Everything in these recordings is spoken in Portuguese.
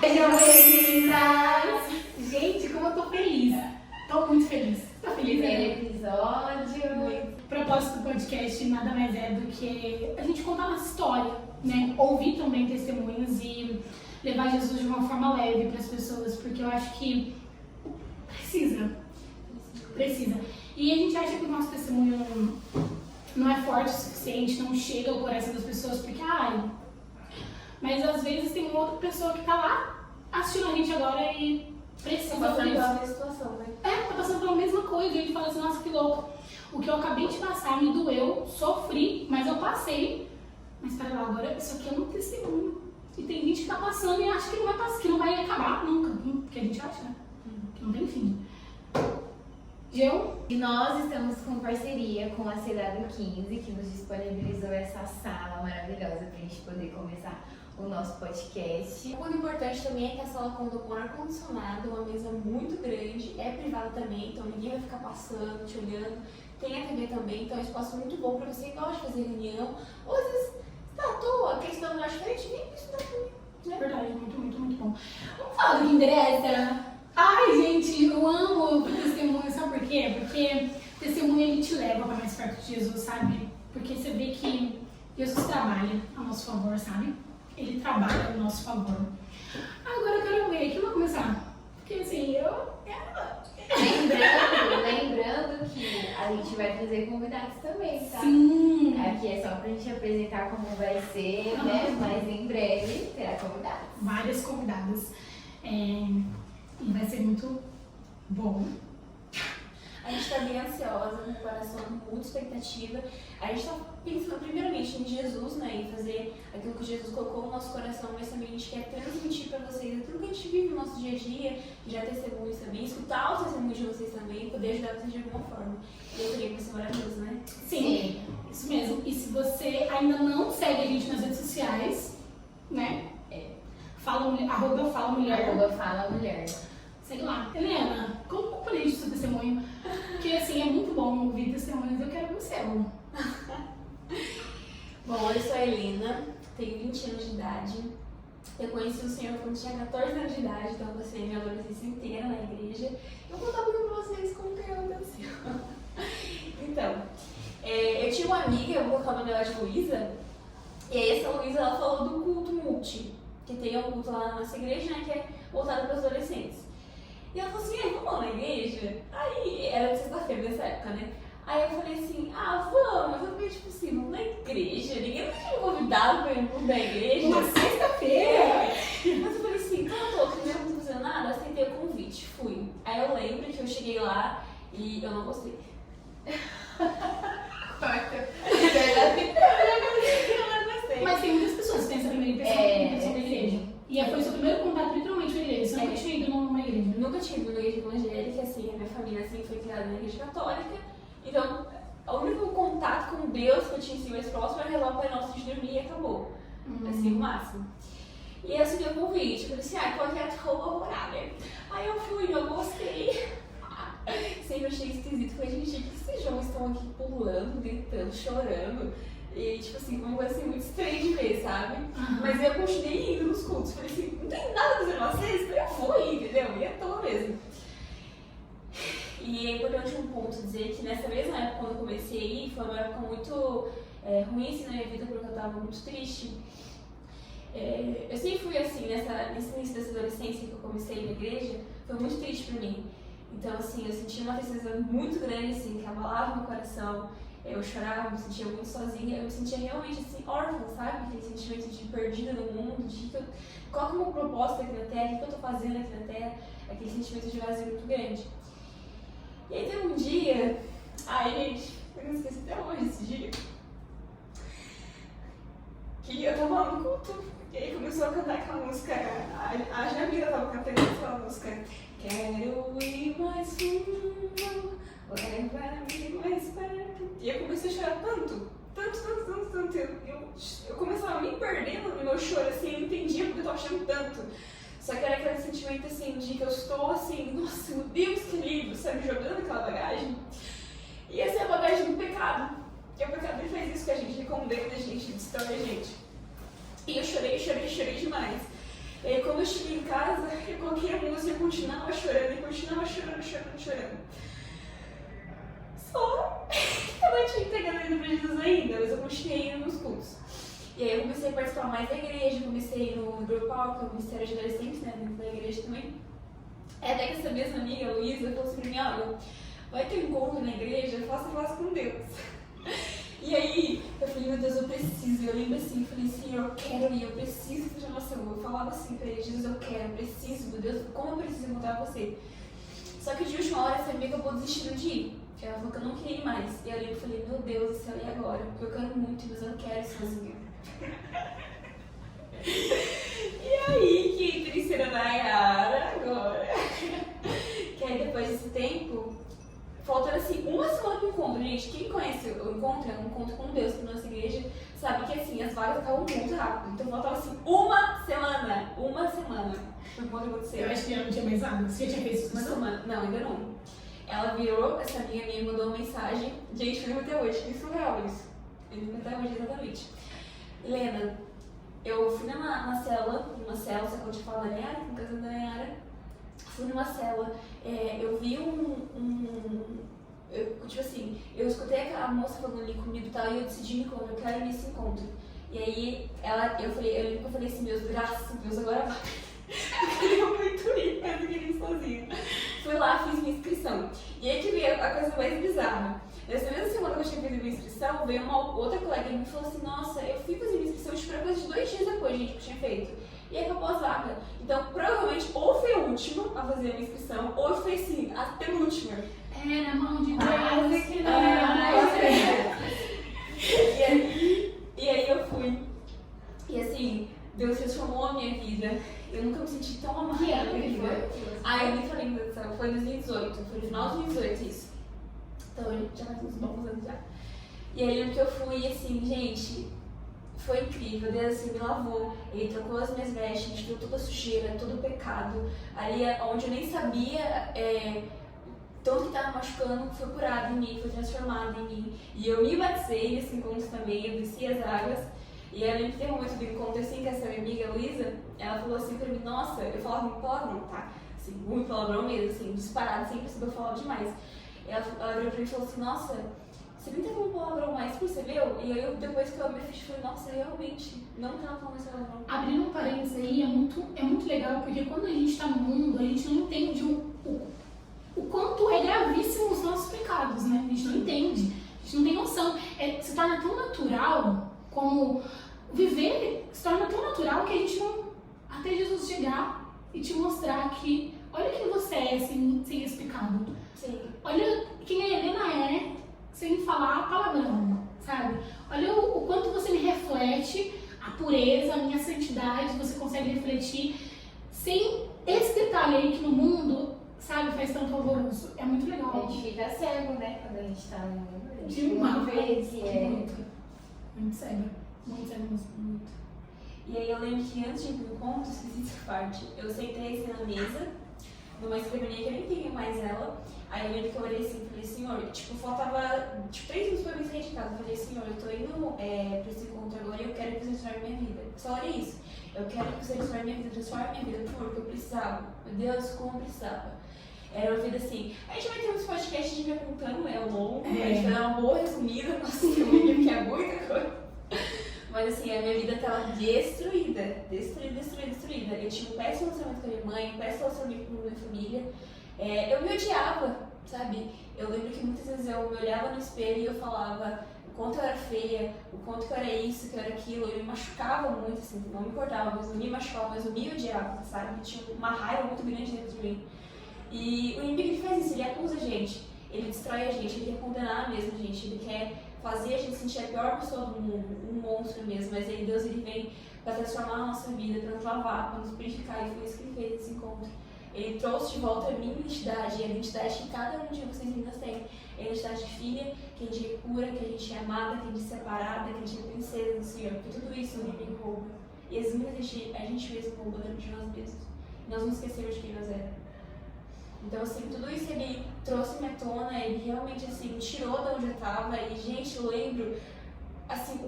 Sejam bem-vindas! Gente, como eu tô feliz. Tô muito feliz. Tô feliz, Primeiro episódio. O propósito do podcast nada mais é do que a gente contar nossa história, né? Ouvir também testemunhos e levar Jesus de uma forma leve para as pessoas, porque eu acho que precisa. E a gente acha que o nosso testemunho não é forte o suficiente, não chega ao coração das pessoas, porque, mas às vezes tem uma outra pessoa que tá lá assistindo a gente agora e precisa Passando disso. pela mesma situação, né? Tá passando pela mesma coisa, e a gente fala assim, nossa, que louco. O que eu acabei de passar me doeu, sofri, mas eu passei. Mas pera lá, agora isso aqui é um testemunho. E tem gente que tá passando e acha que não vai passar, que não vai acabar nunca. Porque a gente acha, né? Que não tem fim. E nós estamos com parceria com a CW15, que nos disponibilizou essa sala maravilhosa pra gente poder começar o nosso podcast. Um ponto importante também é que a sala conta com ar-condicionado, uma mesa muito grande, é privada também, então ninguém vai ficar passando, te olhando. Tem a TV também, então é um espaço muito bom pra você que gosta de fazer reunião. Ou às vezes tá à toa, quer estudar na frente, nem estudar também. É verdade, muito bom. Vamos falar do que interessa? Ai, gente, eu amo o testemunho, sabe por quê? Porque testemunho ele te leva pra mais perto de Jesus, sabe? Porque você vê que Jesus trabalha a nosso favor, sabe? Ele trabalha a nosso favor. Agora eu quero ver, quem vai começar? Porque assim, Lembrando que a gente vai trazer convidados também, tá? Sim! Aqui é só pra gente apresentar como vai ser, né? Mas em breve terá convidados. Várias convidadas. E vai ser muito bom. A gente tá bem ansiosa, com o coração com muita expectativa. A gente tá pensando primeiramente em Jesus, né? Em fazer aquilo que Jesus colocou no nosso coração, mas também a gente quer transmitir pra vocês aquilo que a gente vive no nosso dia a dia, já testemunhos também, escutar os testemunhos de vocês também, poder ajudar vocês de alguma forma. E eu creio que vai ser maravilhoso, né? Sim, isso mesmo. E se você ainda não segue a gente nas redes sociais, né? @FalaMulher. @FalaMulher. Segue lá. Helena, como compartilha o seu testemunho? Porque assim, é muito bom ouvir testemunhos, eu quero ver o seu. Bom, eu sou a Helena, tenho 20 anos de idade. Eu conheci o Senhor quando tinha 14 anos de idade, então eu passei minha adolescência inteira na igreja. Eu vou contar um pouquinho pra vocês como que aconteceu. Então, eu tinha uma amiga, eu vou colocar o nome dela de Luísa, e aí essa Luísa ela falou do culto multi, que tem um culto lá na nossa igreja, né, que é voltado para os adolescentes. E ela falou assim, vamos lá na igreja? Aí, era de sexta-feira nessa época, né? Aí eu falei assim, vamos. Eu falei, tipo assim, vamos na igreja, ninguém vai me convidado pra ir da igreja. Uma sexta-feira? Mas eu falei assim, então eu tô, que mesmo não tô fazendo nada, aceitei o convite, fui. Aí eu lembro que eu cheguei lá e eu não gostei. Mas tem muitas pessoas que têm essa primeira impressão da igreja. E foi o seu primeiro contato literalmente com a igreja. Você nunca tinha ido numa igreja? Nunca tinha ido numa igreja evangélica, assim, a minha família assim, foi criada na igreja católica. Então, o único contato com Deus que eu tinha assim, mais próximo era rezar o Pai Nosso de dormir e acabou. Assim, o máximo. E aí eu recebi o convite, eu falei assim, qual que é a roupa horária? Aí eu fui, eu gostei. Sempre achei esquisito, falei, gente, que esses jovens estão aqui pulando, gritando, chorando. E, tipo assim, uma coisa assim, muito estranha de ver, sabe? Mas eu continuei indo nos cultos. Falei assim, não tem nada a fazer numa sexta, eu vou ir, entendeu? E é toa mesmo. E é importante um ponto dizer que nessa mesma época, quando eu comecei a ir, foi uma época muito ruim assim, na minha vida, porque eu tava muito triste. Eu sempre fui assim, nesse início dessa adolescência que eu comecei na igreja, foi muito triste pra mim. Então, assim, eu sentia uma tristeza muito grande, assim, que abalava meu coração. Eu chorava, me sentia muito sozinha, eu me sentia realmente assim, órfã, sabe? Aquele sentimento de perdida no mundo, de qual que é o meu propósito aqui na Terra, o que eu tô fazendo aqui na Terra, aquele sentimento de vazio muito grande. E aí teve um dia, gente, eu não esqueci até hoje esse dia, que eu tava lá no culto, e aí começou a cantar aquela música, a Jamila tava cantando aquela música, quero ir mais fundo, leva mim mais perto. E eu comecei a chorar tanto. Eu começava a me perdendo no meu choro, assim, eu não entendia porque eu tava achando tanto. Só que era aquele sentimento, assim, de que eu estou, assim, nossa, meu Deus, que livro, sabe, jogando aquela bagagem. E essa é a bagagem do pecado. Porque o pecado, ele faz isso com a gente, ele condena a gente, destrói a gente. E eu chorei demais. E aí, quando eu cheguei em casa, continuei indo nos cultos. E aí eu comecei a participar mais da igreja, comecei a ir no Girl Power, que é o Ministério de Adolescentes, né, dentro da igreja também. Até que essa mesma amiga, Luísa, falou assim pra mim, olha, vai ter um encontro na igreja, faça com Deus. E aí, eu falei, meu Deus, eu preciso. Eu lembro assim, eu falei, Senhor, eu quero ir, eu preciso fazer uma ação. Eu falava assim pra ele, Jesus, eu quero, eu preciso, meu Deus, como eu preciso encontrar você? Só que de última hora, essa amiga acabou desistindo de ir. Ela falou que eu não queria ir mais. E aí eu falei, meu Deus do céu, e agora? Porque eu quero muito, mas eu não quero ir sozinha. E aí, que terceira Nayara agora. Que aí depois desse tempo, faltando assim, uma semana pro encontro, gente. Quem conhece o encontro, é um encontro com Deus na nossa igreja, sabe que assim, as vagas estavam muito rápido. Então faltava assim, uma semana pro encontro acontecer. Eu acho que já não tinha mais nada. Você já tinha feito Uma semana. Não, ainda não. Ela virou, essa amiga minha mandou uma mensagem. Gente, eu lembro até hoje, que surreal isso. Eu lembro até hoje exatamente. Helena, eu fui numa célula, só que eu te falo da Nayara, com casa da Nayara. Fui numa célula, eu vi tipo assim, eu escutei a moça falando ali comigo e tal, e eu decidi me encontrar, eu quero ir nesse encontro. E aí, eu lembro que eu falei assim, meus graças a Deus, agora vai. Eu queria muito ir, mas eu queria ir sozinha. Fui lá, fiz minha inscrição. E aí que veio a coisa mais bizarra. Nessa mesma semana que eu tinha feito minha inscrição, veio uma outra colega e me falou assim, nossa, eu fui fazer minha inscrição, tipo, coisa de 2 dias depois, gente, que eu tinha feito. E aí acabou a vaga. Então, provavelmente, ou foi a última a fazer a minha inscrição, ou foi, assim, a penúltima. Era mão de Deus. Que não. E aí eu fui. E assim, Deus transformou a minha vida. Eu nunca me senti tão amada Que na ano minha que vida. foi? Eu nem falei ainda, foi em 2018. Foi no final de 2018 isso. Então, já faz uns bons anos já. E aí eu lembro que eu fui, assim, gente, foi incrível. Deus assim, me lavou. Ele trocou as minhas vestes, me tirou toda a sujeira, todo o pecado. Ali onde eu nem sabia, tanto que estava machucando, foi curado em mim, foi transformado em mim. E eu me batizei nesse encontro também, eu desci as águas. E eu lembro que tem um momento do encontro assim, que essa minha amiga Luísa, ela falou assim pra mim, nossa, eu falava muito palavrão, tá? Assim, muito palavrão mesmo, assim, disparado, sempre eu falava demais. Ela virou pra mim e falou assim, nossa, você nem teve um palavrão mais, percebeu? E aí depois que eu me fiz, falei, nossa, realmente, não tava falando esse palavrão. Abrindo um parênteses aí, é muito legal, porque quando a gente tá no mundo, a gente não entende o quanto é gravíssimo os nossos pecados, né? A gente não entende, a gente não tem noção. Se torna tão natural, como viver, se torna tão natural que a gente não... Até Jesus chegar e te mostrar que, olha quem você é sem esse pecado. Sim. Olha quem a Helena é, sem falar palavrão, sabe? Olha o quanto você me reflete, a pureza, a minha santidade, você consegue refletir sem esse detalhe aí que no mundo, sabe, faz tanto alvoroço. É muito legal. A gente fica cego, né? Quando a gente tá no mundo. A gente De uma vez muito cego. Muito cego mesmo. Muito. E aí eu lembro que antes de ir pro encontro, esqueci essa parte, eu sentei assim na mesa, numa escrivaninha que eu nem tenho mais ela. Aí eu lembro que eu olhei assim e falei, Senhor, tipo, faltava 3 minutos pra eu sair de casa. Eu falei, Senhor, eu tô indo pra esse encontro agora e eu quero que você transforme minha vida. Só olha isso. Eu quero que você transforme minha vida, por favor, que eu precisava. Meu Deus, como eu precisava. Era uma vida assim. A gente vai ter uns podcasts de me apontando, né? Longo, a gente vai dar uma boa resumida, nossa, porque é muita coisa. Mas assim, a minha vida tava destruída. Eu tinha um péssimo relacionamento com a minha mãe, um péssimo relacionamento com a minha família. Eu me odiava, sabe? Eu lembro que muitas vezes eu me olhava no espelho e eu falava o quanto eu era feia, o quanto que eu era isso, que eu era aquilo. Eu me machucava muito, assim, não me importava, mas eu me machucava, mas eu me odiava, sabe? Eu tinha uma raiva muito grande dentro de mim. E o inimigo ele faz isso, ele acusa a gente, ele destrói a gente, ele quer condenar mesmo a gente, ele quer fazer a gente sentir a pior pessoa do mundo, um monstro mesmo, mas aí Deus ele vem para transformar a nossa vida, para nos lavar, para nos purificar, e foi isso que ele fez nesse encontro. Ele trouxe de volta a minha identidade, e a identidade que cada um de vocês ainda tem. É a identidade de filha, que a gente é pura, que a gente é amada, que a gente é separada, que a gente é princesa do Senhor, porque tudo isso o inimigo rouba. E às vezes a gente mesmo rouba dentro de nós mesmos. E nós não esquecemos de quem nós éramos. Então, assim, tudo isso ele trouxe-me à tona, ele realmente, assim, tirou de onde eu tava. E, gente, eu lembro, assim,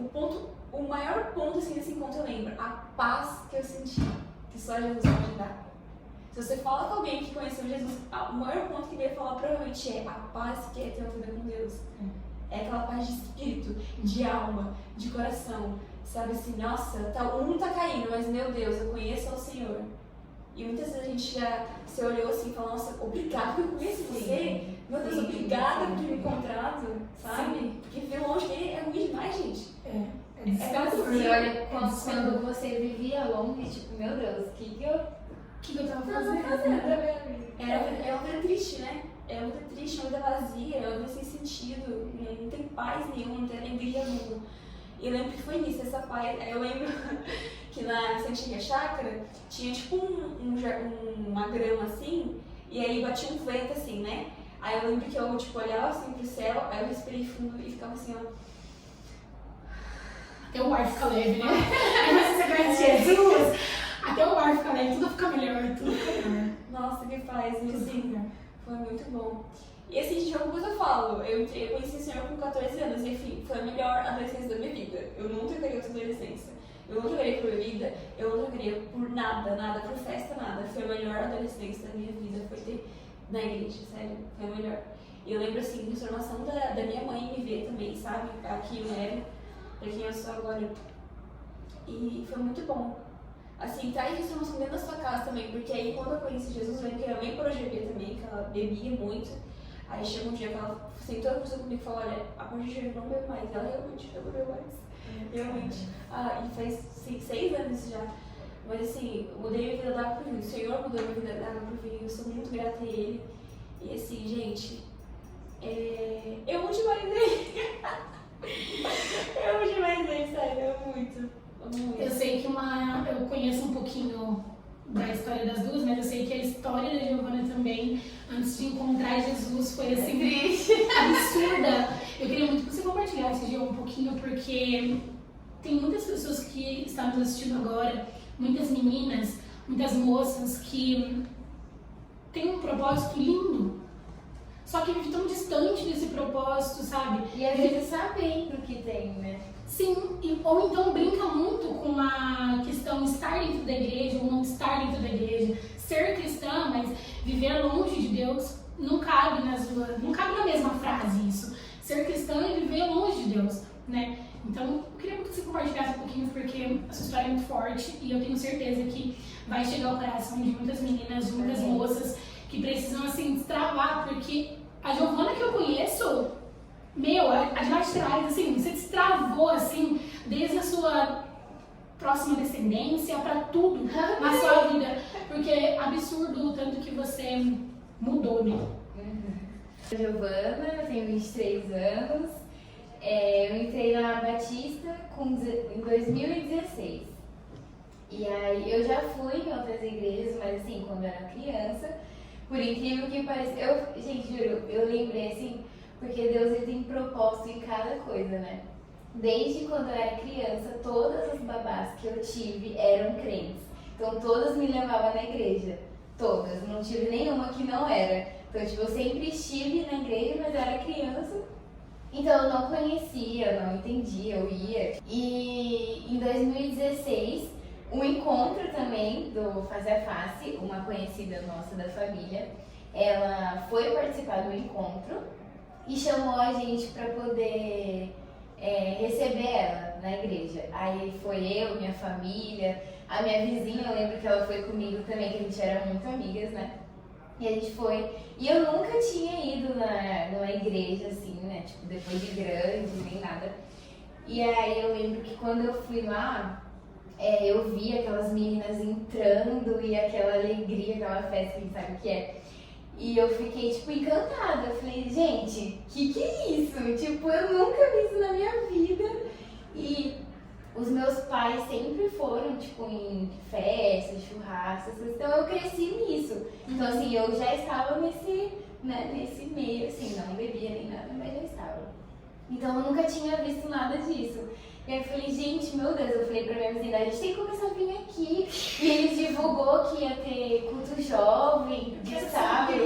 o maior ponto, assim, desse encontro eu lembro, a paz que eu senti, que só Jesus pode dar. Se você fala com alguém que conheceu Jesus, o maior ponto que ele ia falar provavelmente é a paz que é ter uma vida com Deus. É aquela paz de espírito, de alma, de coração. Sabe assim, nossa, o mundo tá caindo, mas meu Deus, eu conheço ao Senhor. E muitas vezes a gente já se olhou assim e falou, nossa, obrigada por eu conhecer você. Meu Deus, obrigada por ter me encontrado, sabe? Sim. Porque ver longe dele é ruim demais, gente. É desesperador. E olha, quando você vivia longe, tipo, meu Deus, o que eu tava fazendo? É uma vida triste, né? É uma vida triste, uma vida vazia, é uma vida sem sentido, não tem paz nenhuma, não tem alegria nenhuma. E eu lembro que foi isso, essa paz. Eu lembro que na antiga chácara tinha tipo uma grama assim, e aí batia um vento assim, né? Aí eu lembro que eu tipo, olhava assim pro céu, aí eu respirei fundo e ficava assim, ó. Até o ar fica leve, né? Aí você conhece Jesus, até o ar fica leve, tudo fica melhor, tudo fica melhor. Nossa, que paz, e assim, foi muito bom. E assim, de alguma coisa eu falo, eu conheci o Senhor com 14 anos, e enfim, foi a melhor adolescência da minha vida. Eu não trocaria outra adolescência. Eu não trocaria por bebida, eu não trocaria por nada, por festa, nada. Foi a melhor adolescência da minha vida, foi ter na igreja, sério, foi a melhor. E eu lembro assim, da transformação da minha mãe me ver também, sabe? Aqui eu era, pra quem eu sou agora. E foi muito bom. Assim, traz transformação dentro da sua casa também, porque aí quando eu conheci Jesus, eu lembro que minha mãe parou de beber também, que ela bebia muito. Aí chegou um dia que ela sentou a comigo e falou, olha, a partir de hoje eu não bebo mais. Ela realmente não bebeu mais. Realmente. E faz 6 anos já. Mas assim, eu mudei minha vida da água pro vinho. O Senhor mudou minha vida da água pro vinho. Eu sou muito grata a Ele. E assim, gente, eu amo demais Ele. Eu amo demais Ele, sério, eu amo muito. Eu sei que eu conheço um pouquinho da história das duas, mas eu sei que a história da Giovana também, antes de encontrar Jesus, foi assim, triste, absurda. Eu queria muito que você compartilhasse, Gio, um pouquinho, porque tem muitas pessoas que estão nos assistindo agora, muitas meninas, muitas moças que têm um propósito lindo, só que vivem tão distante desse propósito, sabe? E às vezes sabendo que tem, né? Sim, ou então brinca muito com a questão de estar dentro da igreja ou não estar dentro da igreja. Ser cristã, mas viver longe de Deus, não cabe não cabe na mesma frase isso. Ser cristã e viver longe de Deus, né? Então, eu queria muito que você compartilhasse um pouquinho, porque a sua história é muito forte e eu tenho certeza que vai chegar ao coração de muitas meninas, de muitas moças que precisam, assim, destravar, porque a Giovana que eu conheço, a de lá de trás, assim, você destravou, assim, desde a sua próxima descendência pra tudo na sua vida, porque é absurdo o tanto que você mudou, né? Giovana, eu tenho 23 anos, eu entrei na Batista em 2016. E aí, eu já fui em outras igrejas, mas assim, quando eu era criança, por incrível que pareça, gente, juro, eu lembrei assim, porque Deus ele tem propósito em cada coisa, né? Desde quando eu era criança, todas as babás que eu tive eram crentes. Então, todas me levavam na igreja. Todas. Não tive nenhuma que não era. Então, tipo, eu sempre estive na igreja, mas eu era criança. Então, eu não conhecia, não entendia, eu ia. E em 2016, um encontro também do Face a Face, uma conhecida nossa da família, ela foi participar do encontro e chamou a gente para poder receber ela na igreja. Aí foi eu, minha família, a minha vizinha, eu lembro que ela foi comigo também, que a gente era muito amigas, né? E a gente foi. E eu nunca tinha ido numa igreja assim, né? Tipo, depois de grande, nem nada. E aí eu lembro que quando eu fui lá, eu vi aquelas meninas entrando e aquela alegria, aquela festa, que a gente sabe o que é. E eu fiquei, tipo, encantada. Eu falei, gente, que é isso? Tipo, eu nunca vi isso na minha vida. E os meus pais sempre foram, tipo, em festas, churrascos, então eu cresci nisso. Então, assim, eu já estava nesse meio, assim, não bebia nem nada, mas já estava. Então, eu nunca tinha visto nada disso. E aí eu falei, gente, meu Deus, eu falei pra minha vizinha, a gente tem que começar a vir aqui. E eles divulgou que ia ter culto jovem, de sábado.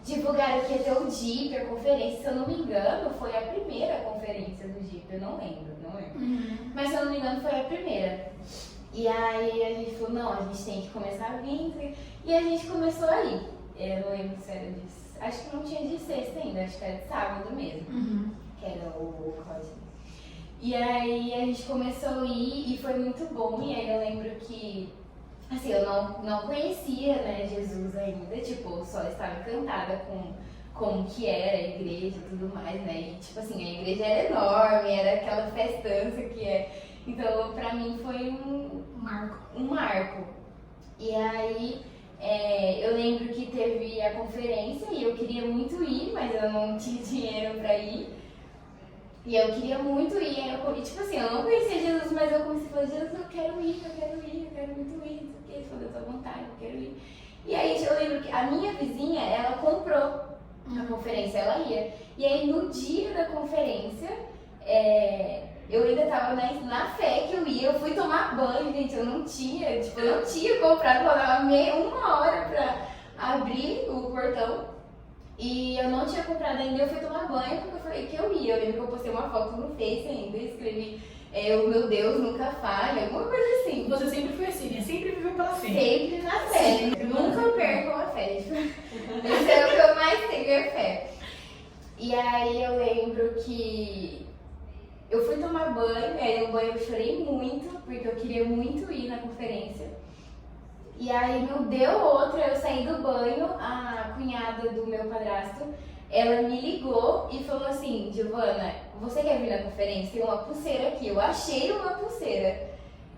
Divulgaram que ia ter o DIP, a conferência, se eu não me engano, foi a primeira conferência do DIP, eu não lembro. Mas se eu não me engano, foi a primeira. E aí a gente falou, não, a gente tem que começar a vir. E a gente começou a ir. Eu não lembro se era acho que não tinha de sexta ainda, acho que era de sábado mesmo. que era o Cosme. E aí a gente começou a ir e foi muito bom. E aí eu lembro que, assim, eu não conhecia, né, Jesus ainda, tipo, só estava encantada com como que era a igreja e tudo mais, né? E, tipo assim, a igreja era enorme, era aquela festança que é. Então, pra mim foi um marco. E aí, eu lembro que teve a conferência e eu queria muito ir, mas eu não tinha dinheiro pra ir. E eu queria muito ir, e tipo assim, eu não conhecia Jesus, mas eu comecei a falar, Jesus, eu quero muito ir, não sei o que, ele falou, eu tô à vontade, eu quero ir. E aí eu lembro que a minha vizinha, ela comprou a conferência, ela ia. E aí no dia da conferência, eu ainda tava na fé que eu ia, eu fui tomar banho, gente, eu não tinha comprado, faltava uma hora pra abrir o portão. E eu não tinha comprado ainda, eu fui tomar banho porque eu falei que eu ia. Eu lembro que eu postei uma foto no Face ainda, escrevi o meu Deus nunca falha, alguma coisa assim. Você sempre foi assim, né? Sempre viveu pela fé. Sempre na fé. Nunca perco a fé. Esse é o que eu mais tenho, é fé. E aí eu lembro que eu fui tomar banho, aí no banho eu chorei muito, porque eu queria muito ir na conferência. E aí não deu outra, eu saí do banho, a cunhada do meu padrasto, ela me ligou e falou assim, Giovana, você quer vir na conferência? Tem uma pulseira aqui, eu achei uma pulseira.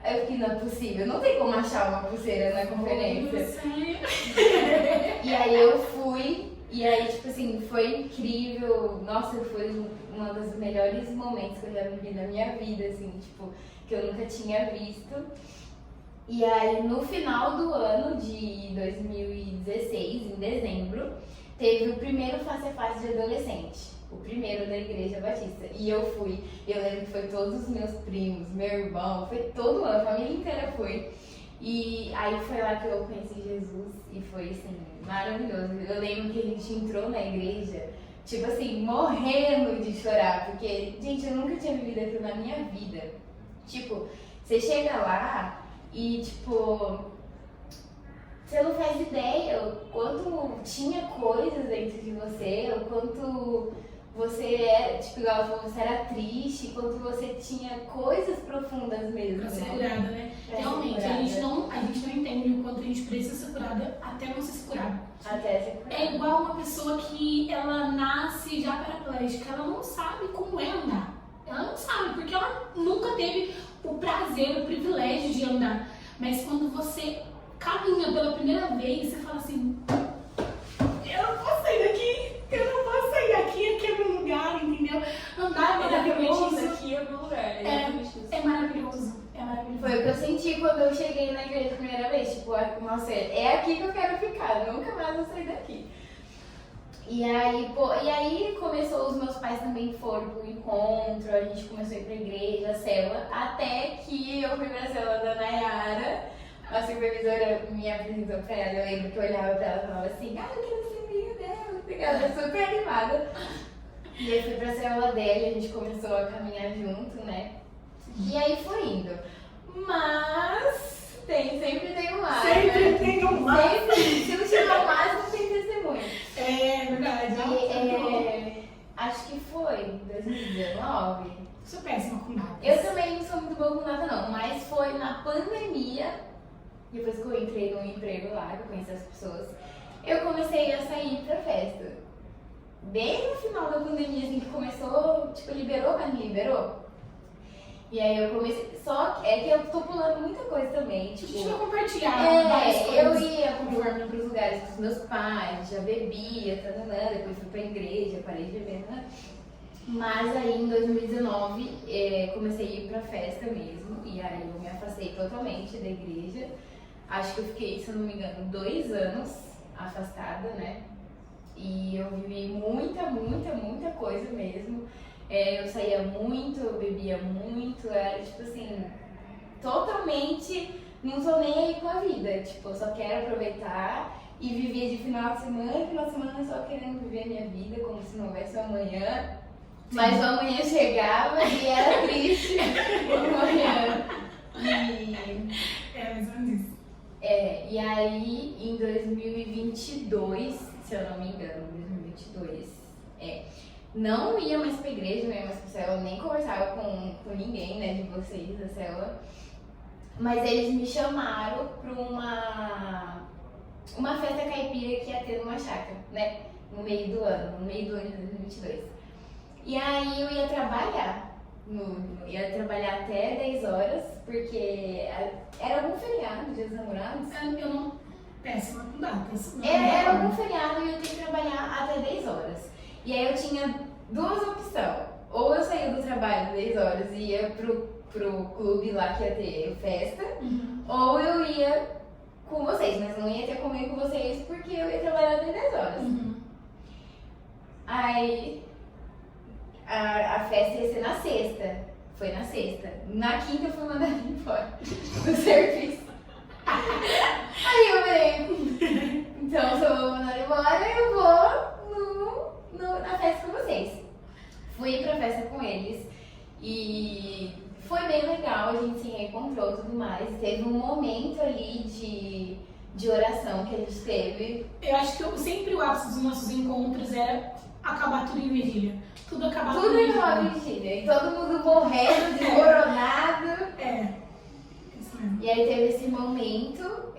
Aí eu fiquei, não é possível, não tem como achar uma pulseira na conferência. E aí eu fui, e aí tipo assim, foi incrível, nossa, foi um dos melhores momentos que eu já vivi na minha vida, assim, tipo, que eu nunca tinha visto. E aí, no final do ano de 2016, em dezembro, teve o primeiro Face a Face de adolescente. O primeiro da Igreja Batista. E eu fui. Eu lembro que foi todos os meus primos, meu irmão, foi todo ano, a família inteira foi. E aí foi lá que eu conheci Jesus e foi, assim, maravilhoso. Eu lembro que a gente entrou na igreja, tipo assim, morrendo de chorar. Porque, gente, eu nunca tinha vivido aquilo na minha vida. Tipo, você chega lá... E, tipo, você não faz ideia o quanto tinha coisas dentro de você, o quanto você era, tipo, igual ela falou, você era triste, quanto você tinha coisas profundas mesmo, Pra ser né? curada, né? Realmente, a gente não entende o quanto a gente precisa ser curada até você ser curada. Até ser curada. É igual uma pessoa que ela nasce já paraplégica, ela não sabe como é andar. Ela não sabe, porque ela nunca teve o prazer, o privilégio de andar. Mas quando você caminha pela primeira vez, você fala assim, eu não posso sair daqui, aqui é meu lugar, entendeu? Andar é maravilhoso. Isso aqui é o meu lugar, É maravilhoso, é maravilhoso. Foi o que eu senti quando eu cheguei na igreja a primeira vez, tipo, nossa, é aqui que eu quero ficar, nunca mais vou sair daqui. E aí começou, os meus pais também foram pro encontro, a gente começou a ir pra igreja, a célula, até que eu fui pra célula da Nayara, a supervisora me apresentou pra ela, eu lembro que eu olhava pra ela e falava assim, eu quero ser amiga dela, porque ela é super animada. E aí fui pra célula dela e a gente começou a caminhar junto, né? E aí foi indo. Mas sempre tem um mas. Sempre tem um mas. Se não tiver um mas, não tem testemunho. É verdade. Acho que foi em 2019. Sou péssima com datas. Eu também não sou muito boa com data não, mas foi na pandemia, depois que eu entrei num emprego lá, que eu conheci as pessoas, eu comecei a sair pra festa. Bem no final da pandemia, assim, que começou, tipo, liberou, mas não liberou. E aí eu comecei, só que eu tô pulando muita coisa também, tipo... A gente vai compartilhar várias coisas. Eu ia pros lugares com os meus pais, já bebia, depois fui pra igreja, parei de beber, né? Mas aí em 2019 comecei a ir pra festa mesmo, e aí eu me afastei totalmente da igreja. Acho que eu fiquei, se eu não me engano, 2 anos afastada, né? E eu vivi muita coisa mesmo. Eu saía muito, eu bebia muito, era tipo assim, totalmente, não tô nem aí com a vida, tipo, eu só quero aproveitar e vivia de final de semana só querendo viver a minha vida como se não houvesse amanhã. Mas o amanhã chegava e era triste o amanhã. Mais ou menos isso. E aí em 2022, se eu não me engano, 2022, não ia mais pra igreja, não ia mais pra célula, nem conversava com ninguém, né, de vocês da célula. Mas eles me chamaram pra uma festa caipira que ia ter numa chácara, né, no meio do ano de 2022. E aí eu ia trabalhar até 10 horas, porque era algum feriado, Dia dos Namorados. Eu não... Péssima com datas. Era algum feriado e eu tinha que trabalhar até 10 horas. E aí eu tinha duas opções. Ou eu saía do trabalho 10 horas e ia pro clube lá que ia ter festa, ou eu ia com vocês, mas não ia ter comigo com vocês porque eu ia trabalhar até 10 horas. Aí a festa ia ser na sexta. Foi na sexta. Na quinta eu fui mandada embora do serviço. Aí eu falei, então se eu vou mandar embora, eu vou na festa com vocês. Fui pra festa com eles e foi bem legal, a gente se reencontrou e tudo mais. Teve um momento ali de oração que a gente teve. Eu acho que sempre o ápice dos nossos encontros era acabar tudo em vigília. Tudo acabava Tudo em vigília. E todo mundo morrendo, desmoronado. Isso mesmo. E aí teve esse momento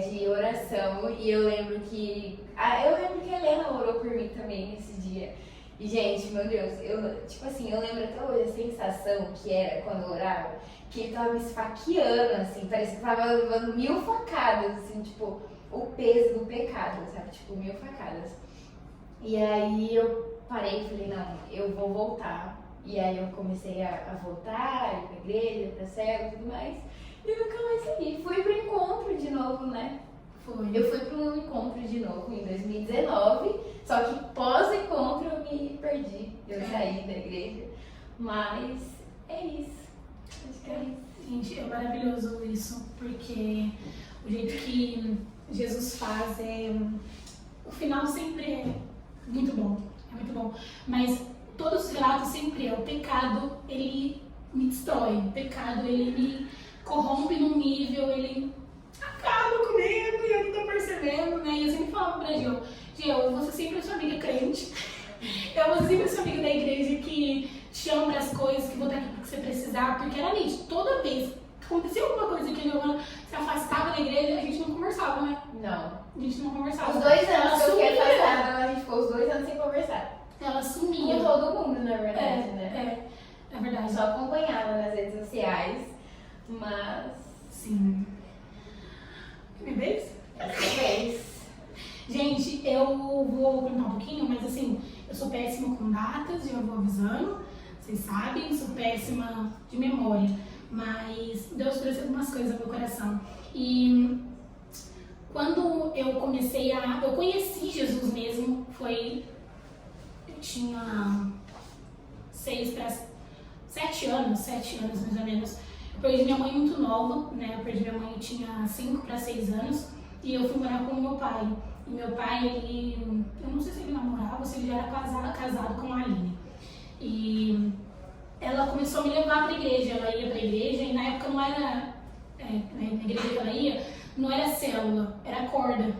de oração e eu lembro que a Helena orou por mim também nesse dia. E gente, meu Deus, eu lembro até hoje a sensação que era quando eu orava, que ele tava me esfaqueando, assim, parecia que tava levando 1000 facadas, assim, tipo, o peso do pecado, sabe? Tipo, 1000 facadas. E aí eu parei e falei, não, eu vou voltar. E aí eu comecei a voltar, ir pra igreja, pra célula e tudo mais. E nunca mais segui. Fui pro encontro de novo, né? Eu fui para um encontro de novo em 2019, só que pós-encontro eu me perdi. Eu saí da igreja. Mas é isso. Acho que é isso. Gente, é maravilhoso isso, porque o jeito que Jesus faz o final sempre é muito bom. É muito bom. Mas todos os relatos sempre o pecado, ele me destrói. O pecado, ele me corrompe num nível, ele acaba comigo e eu não tô percebendo, né? E eu sempre falava pra Gil, eu vou ser sempre a sua amiga crente. Eu vou ser sempre a sua amiga da igreja que te chama pras coisas, que vou estar aqui porque você precisar, porque era nítido. Toda vez que acontecia alguma coisa que a Giovana se afastava da igreja, a gente não conversava, né? Não. A gente não conversava. Os 2 anos que eu fiquei sumia. afastada, a gente ficou os 2 anos sem conversar. Ela sumia. Com todo mundo, na verdade, né? É verdade. Só acompanhava nas redes sociais, mas... Sim. Minha vez? Essa vez. Gente, eu vou contar um pouquinho, mas assim, eu sou péssima com datas, já vou avisando, vocês sabem, sou péssima de memória, mas Deus trouxe algumas coisas no meu coração. E quando eu conheci Jesus mesmo, eu tinha 6 para 7 anos mais ou menos. Eu perdi minha mãe muito nova, né? Eu perdi minha mãe, eu tinha 5 para 6 anos e eu fui morar com o meu pai. E meu pai, eu não sei se ele namorava ou se ele já era casado com a Aline. E ela começou a me levar para a igreja, ela ia para a igreja e na época não era, na igreja que ela ia, não era célula, era corda.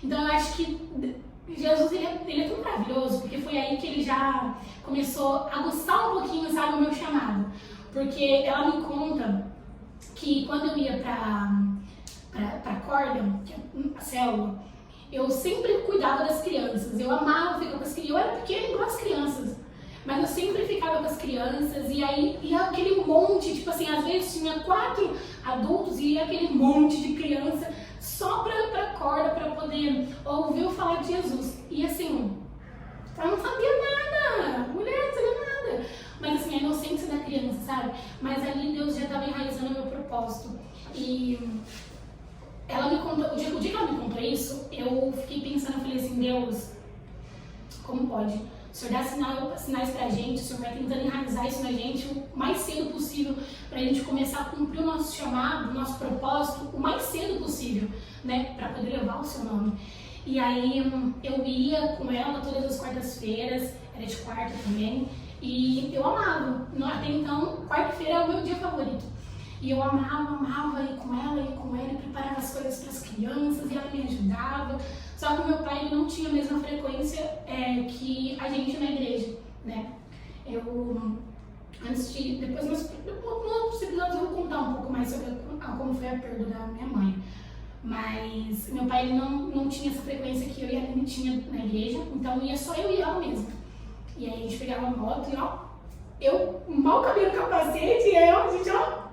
Então eu acho que Jesus, ele é tão maravilhoso, porque foi aí que ele já começou a aguçar um pouquinho, sabe, o meu chamado. Porque ela me conta que quando eu ia pra corda, que é a célula, eu sempre cuidava das crianças. Eu amava ficar com as crianças. Eu era pequena igual as crianças, mas eu sempre ficava com as crianças. E aí ia aquele monte, tipo assim, às vezes tinha 4 adultos e ia aquele monte de criança só pra corda, pra poder ouvir eu falar de Jesus. E assim, eu não sabia nada, mulher, não sabia nada. Mas assim, a inocência da criança, sabe? Mas ali Deus já estava enraizando o meu propósito. E ela me contou, o dia que ela me contou isso, eu fiquei pensando, eu falei assim, Deus, como pode? O Senhor dá sinais pra gente, o Senhor vai tentando enraizar isso na gente o mais cedo possível, pra gente começar a cumprir o nosso chamado, o nosso propósito, o mais cedo possível, né? Pra poder levar o seu nome. E aí eu ia com ela todas as quartas-feiras, era de quarta também, e eu amava. Até então, quarta-feira é o meu dia favorito. E eu amava ir com ele, preparava as coisas para as crianças, e ela me ajudava. Só que o meu pai ele não tinha a mesma frequência que a gente na igreja, antes de... Depois, no outro episódio, eu vou contar um pouco mais sobre como foi a perda da minha mãe. Mas meu pai ele não tinha essa frequência que eu e a Aline tinha na igreja, então ia só eu e ela mesmo. E aí a gente pegava a moto e ó, eu mal cabia no capacete e a gente ó,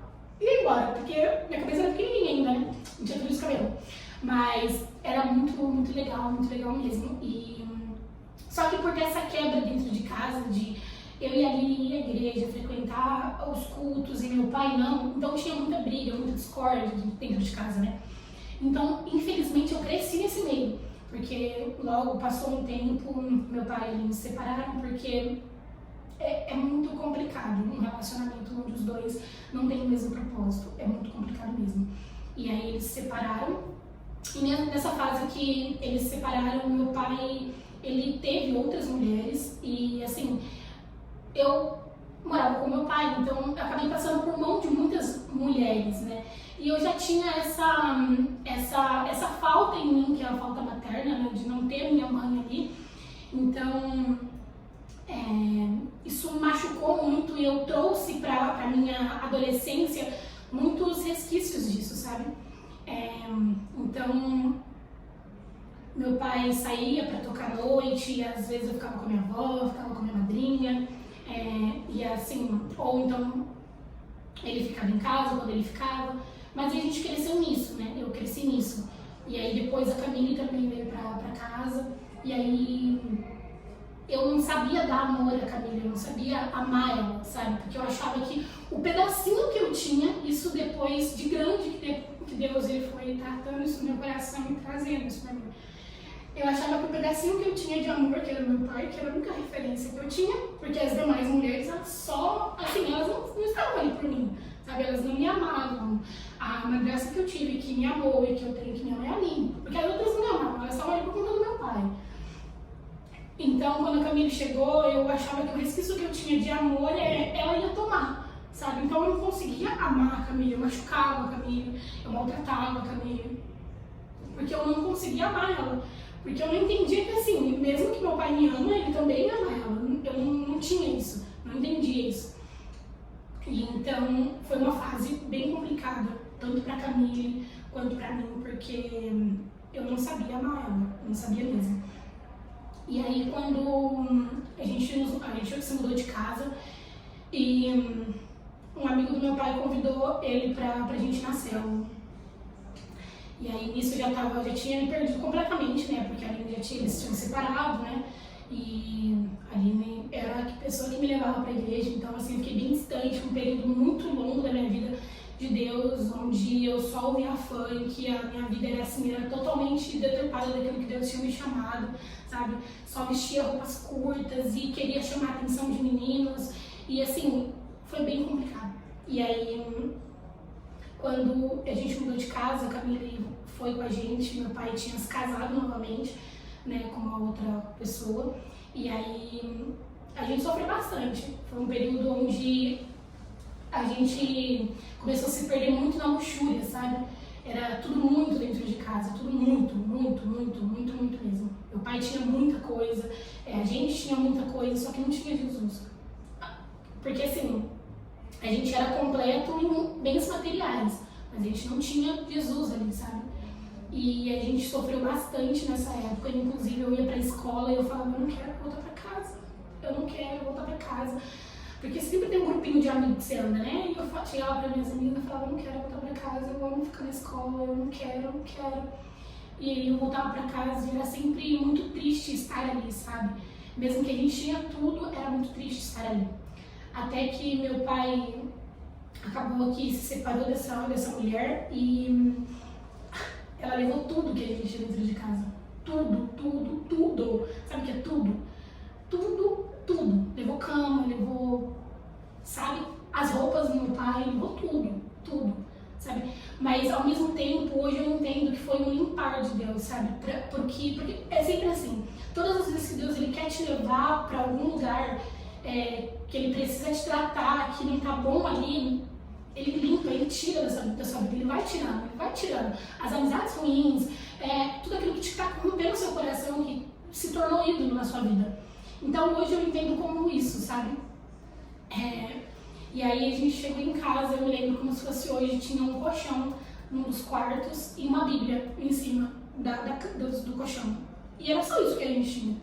ia embora, porque minha cabeça era pequenininha ainda, né? Não tinha tudo esse cabelo. Mas era muito legal mesmo. E só que por ter essa quebra dentro de casa, de eu e a Aline ir à igreja, frequentar os cultos e meu pai não, então tinha muita briga, muita discórdia dentro de casa, né? Então, infelizmente, eu cresci nesse meio, porque logo passou um tempo, meu pai e ele se separaram, porque é muito complicado um relacionamento onde os dois não têm o mesmo propósito, é muito complicado mesmo. E aí eles se separaram, e nessa fase que eles se separaram, meu pai, ele teve outras mulheres, e assim, eu morava com meu pai, então eu acabei passando por mão de muitas mulheres, né? E eu já tinha essa falta em mim, que é a falta materna, né? De não ter minha mãe ali. Então, isso machucou muito e eu trouxe pra minha adolescência muitos resquícios disso, sabe? Então, meu pai saía pra tocar à noite, e às vezes eu ficava com a minha avó, ficava com a minha madrinha, e assim, ou então ele ficava em casa quando ele ficava, mas a gente cresceu nisso, né? Eu cresci nisso. E aí depois a Camille também veio pra casa, e aí eu não sabia dar amor à Camille, eu não sabia amar ela, sabe? Porque eu achava que o pedacinho que eu tinha, isso depois de grande, que Deus ele foi tratando isso no meu coração e trazendo isso pra mim. Eu achava que o pedacinho que eu tinha de amor, que era meu pai, que era a única referência que eu tinha, porque as demais mulheres, elas só, assim, elas não estavam ali por mim, sabe? Elas não me amavam. A madrasta que eu tive, que me amou e que eu tenho que me amar é a Aline, porque as outras não me amavam, elas estavam ali por conta do meu pai. Então, quando a Camille chegou, eu achava que o resquício que eu tinha de amor, ela ia tomar, sabe? Então eu não conseguia amar a Camille, eu machucava a Camille, eu maltratava a Camille, porque eu não conseguia amar ela. Porque eu não entendia que, assim, mesmo que meu pai me ama, ele também me ama ela. Eu não tinha isso, não entendia isso. E então foi uma fase bem complicada, tanto pra Camille quanto pra mim, porque eu não sabia amar ela, não sabia mesmo. E aí quando a gente se mudou de casa e um amigo do meu pai convidou ele pra gente ir na Célula. E aí nisso eu já tinha me perdido completamente, né? Porque a Aline eles tinham se separado, né? E a Aline era a pessoa que me levava para a igreja, então assim, eu fiquei bem distante, um período muito longo da minha vida de Deus, onde eu só ouvia funk, a minha vida era assim, era totalmente deturpada daquilo que Deus tinha me chamado, sabe? Só vestia roupas curtas e queria chamar a atenção de meninos, e assim, foi bem complicado. E aí, quando a gente mudou de casa, a Camille foi com a gente, meu pai tinha se casado novamente, né, com uma outra pessoa, e aí a gente sofreu bastante. Foi um período onde a gente começou a se perder muito na luxúria, sabe? Era tudo muito dentro de casa, tudo muito mesmo. Meu pai tinha muita coisa, a gente tinha muita coisa, só que não tinha Jesus. Porque assim, a gente era completo em bens materiais, mas a gente não tinha Jesus ali, sabe? E a gente sofreu bastante nessa época, inclusive eu ia pra escola e eu falava, eu não quero voltar pra casa, eu não quero voltar pra casa. Porque sempre tem um grupinho de amigos que você anda, né? E eu chegava pra minhas amigas e falava, eu não quero voltar pra casa, eu amo ficar na escola, eu não quero. E aí eu voltava pra casa e era sempre muito triste estar ali, sabe? Mesmo que a gente tinha tudo, era muito triste estar ali. Até que meu pai acabou que se separou dessa mulher e ela levou tudo que a gente tinha dentro de casa. Tudo. Sabe o que é tudo? Tudo. Levou cama, levou, sabe, as roupas do meu pai, levou tudo, sabe? Mas ao mesmo tempo, hoje eu entendo que foi um limpar de Deus, sabe? Porque é sempre assim, todas as vezes que Deus ele quer te levar para algum lugar que ele precisa te tratar, que não tá bom ali, ele limpa, ele tira da sua vida, ele vai tirando. As amizades ruins, tudo aquilo que está corrompendo o seu coração, que se tornou ídolo na sua vida. Então hoje eu entendo como isso, sabe? E aí a gente chegou em casa, eu me lembro como se fosse hoje, tinha um colchão num dos quartos e uma Bíblia em cima do colchão. E era só isso que a gente tinha.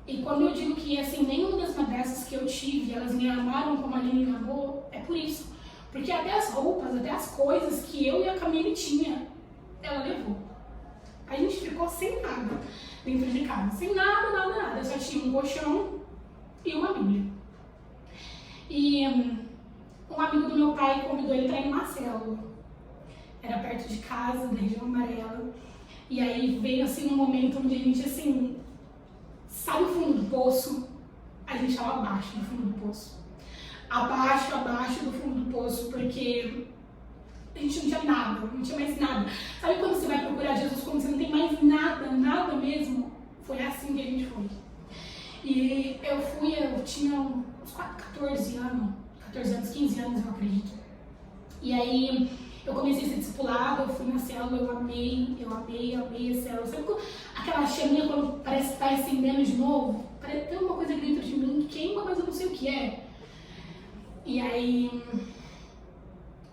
E quando eu digo que, assim, nenhuma das madrastas que eu tive, elas me amaram como a Aline me amou, é por isso. Porque até as roupas, até as coisas que eu e a Camille tinha, ela levou. A gente ficou sem nada dentro de casa. Sem nada, nada, nada. Eu só tinha um colchão e uma Bíblia. E um amigo do meu pai convidou ele para ir numa célula. Era perto de casa, da região amarela. E aí veio, assim, um momento onde a gente, assim, sabe o fundo do poço? A gente estava abaixo do fundo do poço. Abaixo do fundo do poço, porque a gente não tinha nada, não tinha mais nada. Sabe quando você vai procurar Jesus quando você não tem mais nada, nada mesmo? Foi assim que a gente foi. E eu tinha uns 14 anos, 15 anos, eu acredito. E aí eu comecei a ser discipulada, eu fui na célula, eu amei a célula. Sabe aquela chaminha quando parece que tá acendendo de novo? Parece que tem uma coisa aqui dentro de mim que queima, mas eu não sei o que é. E aí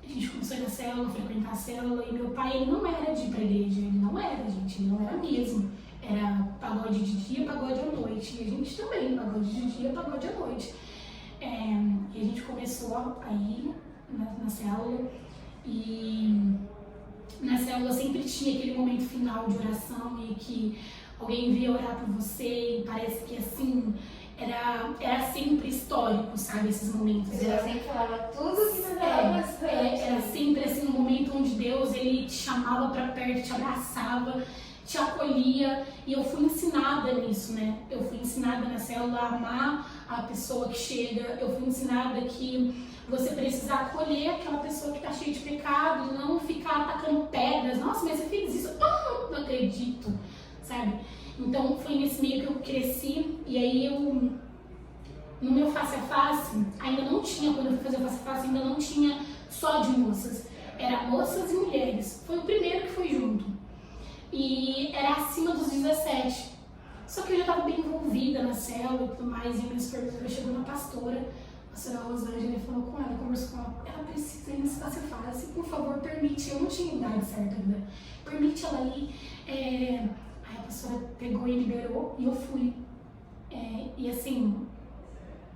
a gente começou a ir na célula, frequentar a célula, e meu pai, ele não era de ir pra igreja, ele não era, gente, ele não era mesmo. Era pagode de dia, pagode à noite. E a gente também, pagode de dia, pagode à noite. E a gente começou a ir na célula, e na célula sempre tinha aquele momento final de oração e que alguém via orar por você e parece que assim, era sempre histórico, sabe, esses momentos. Ela sempre falava tudo que você falava. Era sempre assim, um momento onde Deus, ele te chamava pra perto, te abraçava, te acolhia, e eu fui ensinada nisso, né? Eu fui ensinada na célula a amar a pessoa que chega, eu fui ensinada que você precisa acolher aquela pessoa que tá cheia de pecado, não ficar atacando pedras. Nossa, mas você fez isso? Não acredito, sabe? Então foi nesse meio que eu cresci, e aí no meu face a face, ainda não tinha, quando eu fui fazer o face a face, ainda não tinha só de moças, era moças e mulheres, foi o primeiro que foi junto, e era acima dos 17, só que eu já estava bem envolvida na célula e tudo mais, e a minha supervisora chegou na pastora, a senhora Rosângela, e falou com ela, conversou com ela precisa ir nesse face a face, por favor, permite, eu não tinha idade certa ainda, permite ela ir. Aí a pastora pegou e liberou, e eu fui. E assim,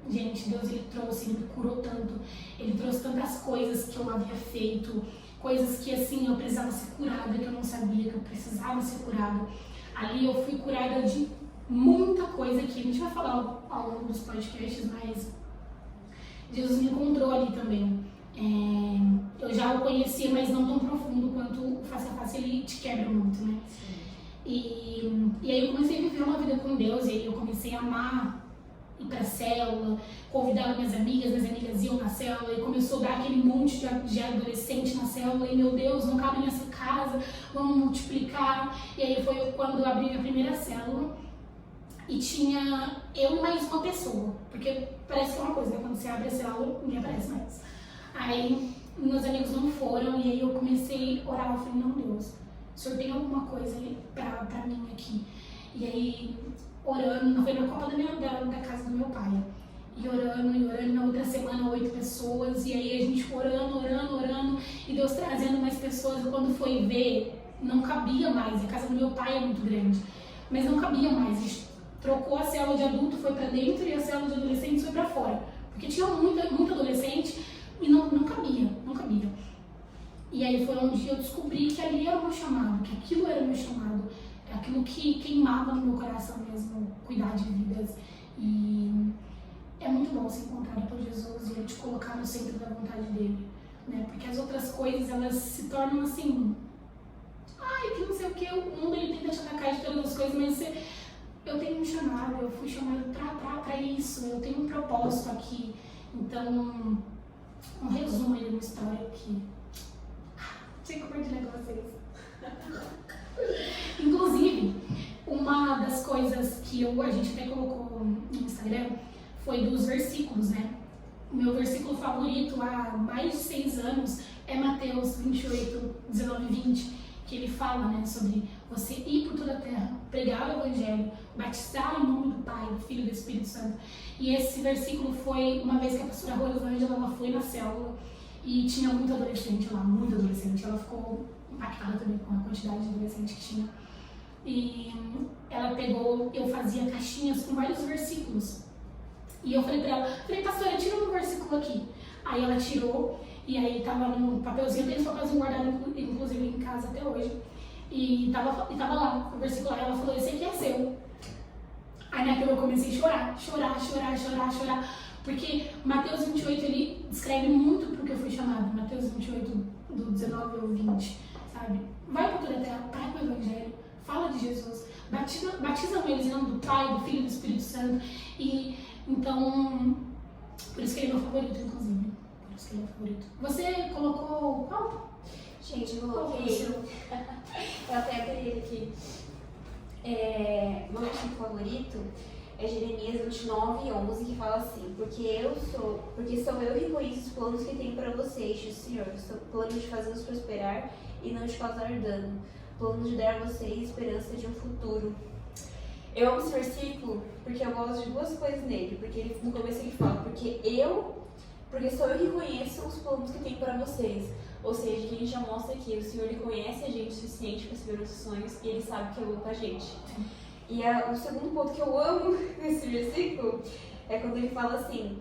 gente, Deus, ele trouxe, ele me curou tanto, ele trouxe tantas coisas que eu havia feito, coisas que assim, eu precisava ser curada, que eu não sabia que eu precisava ser curada. Ali eu fui curada de muita coisa que a gente vai falar ao longo dos podcasts, mas Jesus me encontrou ali também. Eu já o conhecia, mas não tão profundo quanto o face a face, ele te quebra muito, né? E aí eu comecei a viver uma vida com Deus, e aí eu comecei a amar, ir pra célula, convidava minhas amigas iam na célula, e começou a dar aquele monte de adolescente na célula, e meu Deus, não cabe nessa casa, vamos multiplicar. E aí foi quando eu abri minha primeira célula, e tinha eu e mais uma pessoa, porque parece que é uma coisa, né? Quando você abre a célula, ninguém aparece mais. Aí meus amigos não foram, e aí eu comecei a orar, eu falei, não, Deus, o Senhor tem alguma coisa pra mim aqui. E aí, orando, foi na copa da casa do meu pai. E orando, na outra semana 8 pessoas, e aí a gente orando, e Deus trazendo mais pessoas, e quando foi ver, não cabia mais, a casa do meu pai é muito grande, mas não cabia mais, a gente trocou a célula de adulto, foi pra dentro, e a célula de adolescentes foi pra fora, porque tinha muito adolescente, e não cabia. E aí foi onde eu descobri que ali era o meu chamado, que aquilo era o meu chamado, aquilo que queimava no meu coração mesmo, cuidar de vidas. E é muito bom ser encontrado por Jesus e ele te colocar no centro da vontade dele, né? Porque as outras coisas, elas se tornam assim, que não sei o que, o mundo ele tenta te atacar de todas as coisas, mas eu tenho um chamado, eu fui chamado pra isso, eu tenho um propósito aqui. Então, um resumo aí da minha história aqui. Tinha que compartilhar com vocês. Inclusive, uma das coisas que a gente até colocou no Instagram foi dos versículos, né? O meu versículo favorito há mais de 6 anos é Mateus 28, 19 e 20, que ele fala, né, sobre você ir por toda a terra, pregar o evangelho, batizar em nome do Pai, do Filho e do Espírito Santo. E esse versículo foi uma vez que a pastora Rosângela ela foi na célula e tinha muito adolescente lá, muito adolescente. Ela ficou impactada também com a quantidade de adolescente que tinha. E ela pegou, eu fazia caixinhas com vários versículos. E eu falei pra ela, pastora, tira um versículo aqui. Aí ela tirou, e aí tava no papelzinho, tem esse papelzinho guardado, inclusive em casa até hoje. E tava lá, o versículo lá, ela falou, esse aqui é seu. Aí naquilo eu comecei a chorar. Porque Mateus 28, ele descreve muito pro que eu fui chamada. Mateus 28, do 19 ao 20, sabe? Vai por toda a terra, prega o evangelho, fala de Jesus, batizam eles em nome do Pai, do Filho e do Espírito Santo. E então, por isso que ele é meu favorito, inclusive. Por isso que ele é meu favorito. Você colocou qual? Gente, eu coloquei. Eu até abri ele aqui. Meu versículo favorito é Jeremias 29:11, que fala assim: porque sou eu que conheço os planos que tenho para vocês, diz o Senhor, plano de fazê-los prosperar e não de causar dano, plano de dar a vocês esperança de um futuro. Eu amo esse versículo porque eu gosto de duas coisas nele, porque no começo ele fala, porque sou eu que conheço os planos que tenho para vocês. Ou seja, que a gente já mostra que o Senhor ele conhece a gente o suficiente para saber os sonhos e ele sabe que é bom pra gente. E o segundo ponto que eu amo nesse versículo é quando ele fala assim: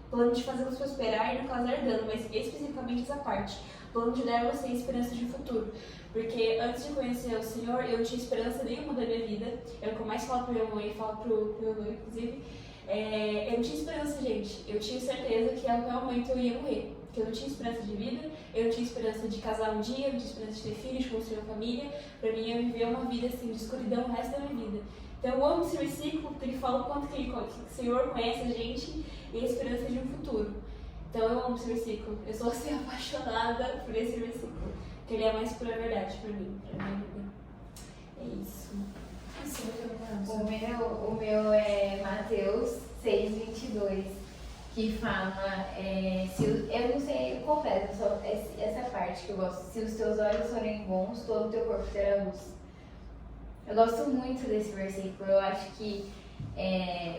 plano de fazê-los prosperar e não causar dano, mas especificamente essa parte, plano de dar a vocês esperança de futuro. Porque antes de conhecer o Senhor, eu não tinha esperança nenhuma da minha vida. É o que eu mais falo pra minha mãe e falo pro meu noivo, inclusive. Eu não tinha esperança, gente. Eu tinha certeza que a qualquer momento eu ia morrer. Que eu não tinha esperança de vida, eu não tinha esperança de casar um dia, eu não tinha esperança de ter filhos, de construir uma família. Pra mim, eu viver uma vida assim, de escuridão o resto da minha vida. Então, eu amo esse versículo, porque ele fala o quanto que o Senhor conhece a gente e a esperança de um futuro. Então, eu amo esse versículo. Eu sou assim, apaixonada por esse versículo. Porque ele é a mais pura verdade pra mim, pra minha vida. É isso. O meu é Mateus 6:22, que fala, eu não sei, eu confesso, só essa parte que eu gosto. Se os teus olhos forem bons, todo o teu corpo terá luz. Eu gosto muito desse versículo. Eu acho que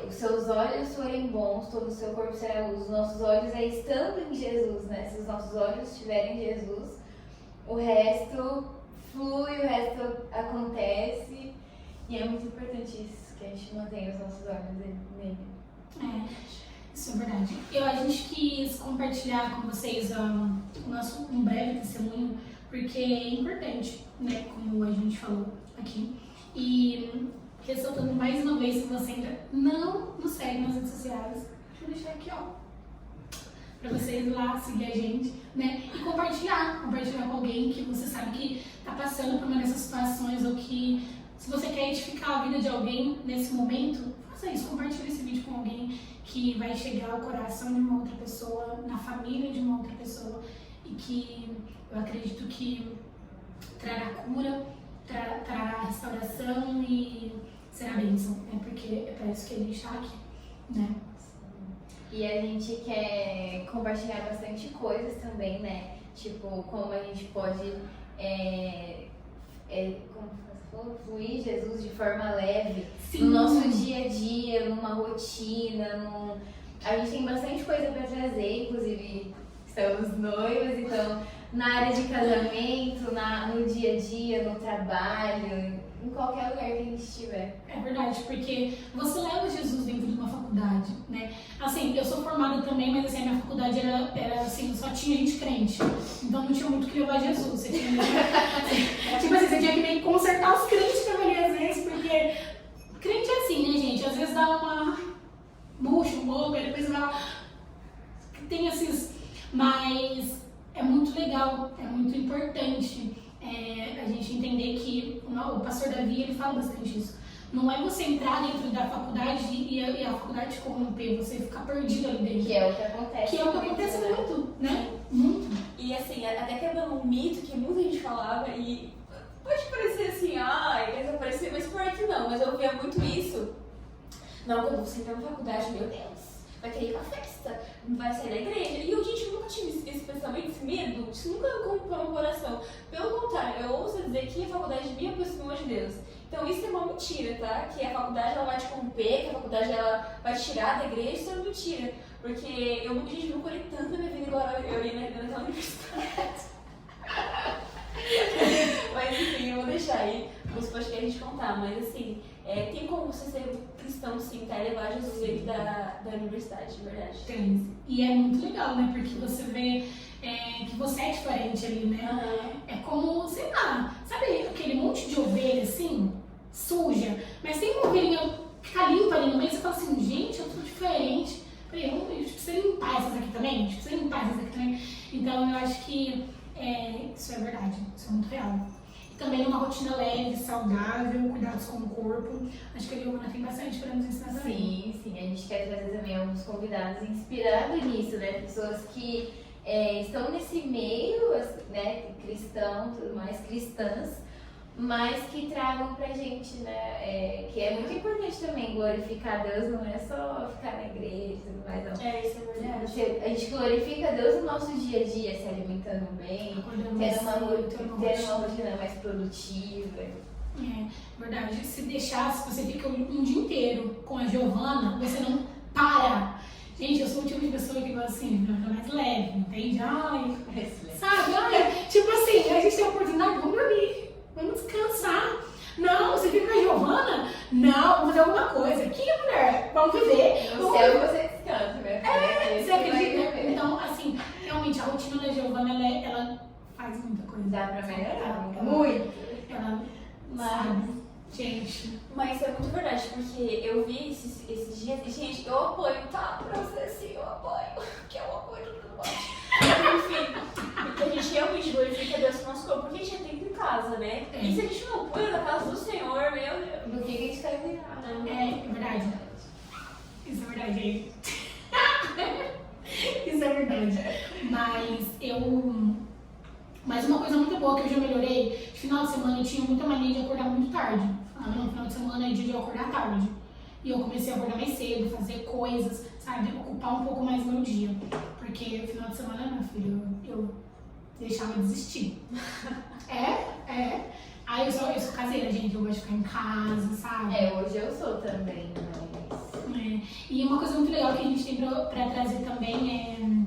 os seus olhos forem bons, todo o seu corpo será luz. Os nossos olhos é estando em Jesus, né? Se os nossos olhos estiverem em Jesus, o resto flui, o resto acontece. E é muito importante isso, que a gente mantenha os nossos olhos nele. Isso é verdade. A gente quis compartilhar com vocês um breve testemunho, porque é importante, né, como a gente falou aqui. E ressaltando mais uma vez, se você ainda não nos segue nas redes sociais, vou deixar aqui, pra vocês ir lá seguir a gente, né, e compartilhar com alguém que você sabe que tá passando por uma dessas situações, ou que se você quer edificar a vida de alguém nesse momento, faça isso, compartilhe esse vídeo com alguém que vai chegar ao coração de uma outra pessoa, na família de uma outra pessoa, e que eu acredito que trará cura, trará restauração e será bênção, né? Porque é para isso que a gente está aqui, né? E a gente quer compartilhar bastante coisas também, né? Tipo, como a gente pode como você falou, fluir Jesus de forma leve. Sim. No nosso dia a dia, numa rotina, a gente tem bastante coisa para trazer, inclusive estamos noivos, então na área de casamento, no dia a dia, no trabalho, em qualquer lugar que a gente estiver. É verdade, porque você leva Jesus dentro de uma faculdade, né? Assim, eu sou formada também, mas assim, a minha faculdade era assim, só tinha gente crente. Então não tinha muito o que levar Jesus. Você tinha tipo assim, você tinha que meio que consertar os crentes pra valer às vezes, porque crente é assim, né, gente? Às vezes dá uma bucha, um pouco, aí depois vai lá. Tem esses. Mas é muito legal, é muito importante a gente entender que o pastor Davi, ele fala bastante isso. Não é você entrar dentro da faculdade e a faculdade te corromper, você ficar perdido ali dentro. Que é o que acontece. Que é o que acontece muito, né? Muito. E assim, até quebrando um mito que muita gente falava, e pode parecer assim, vai desaparecer, mas por que não? Mas eu ouvia muito isso. Não, quando você entra na faculdade, meu Deus, vai querer ir pra festa, vai sair da igreja. E eu, gente, eu nunca tive esse pensamento, esse medo, isso nunca ocupou meu coração. Pelo contrário, eu ouso dizer que a faculdade me aproximou de Deus. Então isso é uma mentira, tá? Que a faculdade ela vai te corromper, que a faculdade ela vai te tirar da igreja, isso é uma mentira. Porque eu nunca orei tanto na minha vida igual eu orei naquela universidade. Mas enfim, eu vou deixar aí os podcasts a gente contar, mas assim, tem como você ser cristão sim, tá? E levar Jesus dentro da universidade, de verdade. Tem. E é muito legal, né? Porque você vê que você é diferente ali, né? É como, sei lá, sabe aquele monte de ovelha assim, suja, mas tem uma ovelhinha que fica limpa ali no meio e você fala assim, gente, eu tô diferente. A gente precisa limpar essas aqui também, a gente precisa limpar essas aqui também. Então eu acho que isso é verdade, isso é muito real. E também uma rotina leve, saudável, cuidados com o corpo. Acho que a Giovana tem bastante para nos ensinar também. Sim, a gente quer trazer também alguns convidados inspirados nisso, né? Pessoas que estão nesse meio, né? Cristão, tudo mais, cristãs, mas que tragam pra gente, né? Que é muito importante também glorificar Deus, não é só ficar na igreja e tudo mais, não. Isso é verdade. A gente glorifica Deus no nosso dia a dia, se alimentando bem, tendo uma rotina mais produtiva. Verdade. Se deixar, se você fica um dia inteiro com a Giovana, você não para. Gente, eu sou o tipo de pessoa que gosta assim, fica mais leve, entende? Sabe? Tipo assim, a gente tem a oportunidade, vamos dormir. Vamos descansar. Não, você fica com a Giovana? Não, vamos fazer alguma coisa. Aqui, mulher, vamos viver. No céu você descansa, né? Você acredita? Então, assim, realmente, a rotina da Giovana, ela faz muita coisa. Dá pra melhorar. Muito. Ela sabe. Gente. Mas isso é muito verdade, porque eu vi esses dias, e gente, eu apoio, tá? Pra você assim, eu apoio, que eu apoio tudo mais. Enfim, porque a gente realmente glorifica Deus com o nosso corpo, porque a gente tem tempo em casa, né? E se a gente não apoia na casa do Senhor, meu Deus, do que a gente vai virar? É verdade. Isso é verdade. Isso é verdade. Mas uma coisa muito boa que eu já melhorei, no final de semana eu tinha muita mania de acordar muito tarde. No final de semana é dia de eu acordar tarde. E eu comecei a acordar mais cedo, fazer coisas, sabe? Ocupar um pouco mais meu dia. Porque no final de semana, meu filho, eu deixava desistir. Aí eu sou caseira, gente, eu gosto de ficar em casa, sabe? Hoje eu sou também, mas... E uma coisa muito legal que a gente tem pra trazer também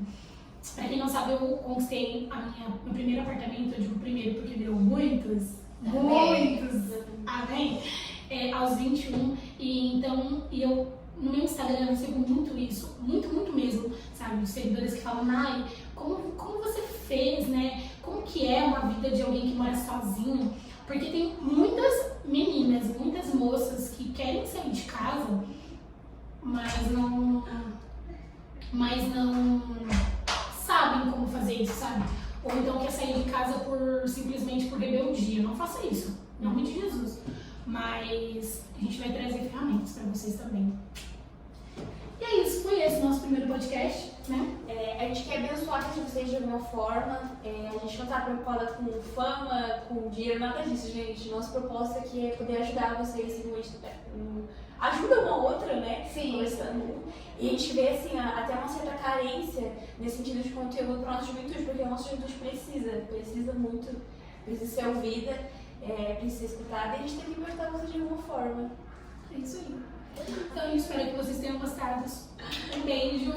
pra quem não sabe, eu conquistei meu primeiro apartamento, eu digo primeiro porque virou muitos, amém? Aos 21, e eu, no meu Instagram, eu recebo muito isso, muito mesmo, sabe? Os seguidores que falam, Nai, como você fez, né? Como que é uma vida de alguém que mora sozinho? Porque tem muitas meninas, muitas moças que querem sair de casa, mas não sabem como fazer isso, sabe? Ou então quer sair de casa simplesmente por rebeldia. Não faça isso, em nome de Jesus. Mas a gente vai trazer ferramentas para vocês também. E é isso, foi esse o nosso primeiro podcast, né? A gente quer abençoar a vida de vocês de alguma forma. A gente não tá preocupada com fama, com dinheiro, nada disso, gente. Nosso propósito aqui é poder ajudar vocês ajuda uma outra, né? Sim. Conversando. E a gente vê, assim, até uma certa carência nesse sentido de conteúdo para a nossa juventude, porque a nossa juventude precisa muito, precisa ser ouvida, precisa ser escutada, e a gente tem que impactar você de alguma forma. É isso aí. Então eu espero que vocês tenham gostado. Um beijo.